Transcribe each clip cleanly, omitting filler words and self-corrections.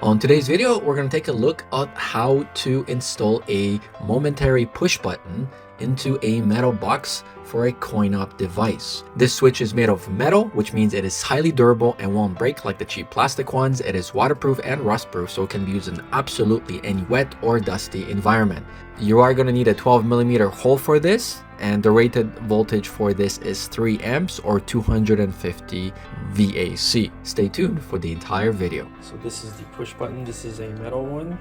On today's video, we're going to take a look at how to install a momentary push button into a metal box for a coin-op device. This switch is made of metal, which means it is highly durable and won't break like the cheap plastic ones. It is waterproof and rust-proof, so it can be used in absolutely any wet or dusty environment. You are going to need a 12mm hole for this, and the rated voltage for this is 3 amps or 250 VAC. Stay tuned for the entire video. So this is the push button. This is a metal one.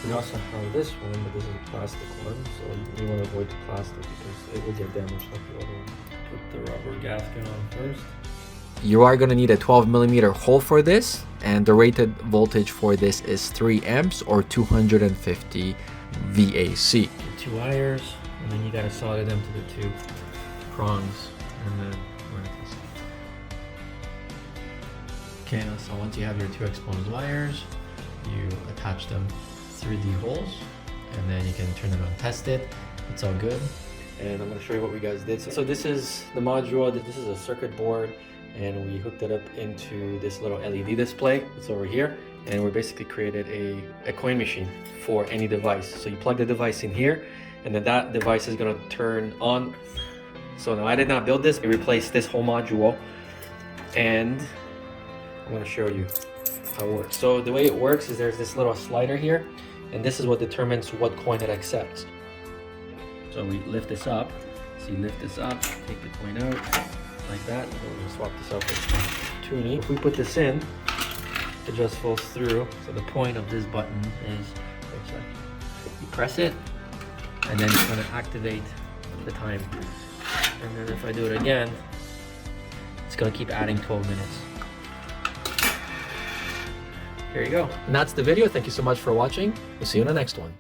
We also have this one, but this is a plastic one, so you want to avoid the plastic because it will get damaged like the other one. Put the rubber gasket on first. You are going to need a 12mm hole for this, and the rated voltage for this is 3 amps or 250 VAC. 2 wires, and then you got to solder them to the 2 prongs, and then this. Okay, so once you have your 2 exposed wires, you attach them through the holes, and then you can turn them on, test it. It's all good, and I'm going to show you what we guys did. So this is the module. This is a circuit board, and we hooked it up into this little LED display. It's over here, and we basically created a coin machine for any device. So you plug the device in here, and then that device is going to turn on. So now I did not build this. I replaced this whole module, and I'm going to show you how it works. So the way it works is there's this little slider here, and this is what determines what coin it accepts. So we lift this up. So you lift this up, take the coin out like that. We're going to swap this out with tuning. If we put this in, it just falls through. So the point of this button is, you press it, and then it's going to activate the time. And then if I do it again, it's going to keep adding 12 minutes. Here you go. And that's the video. Thank you so much for watching. We'll see you in the next one.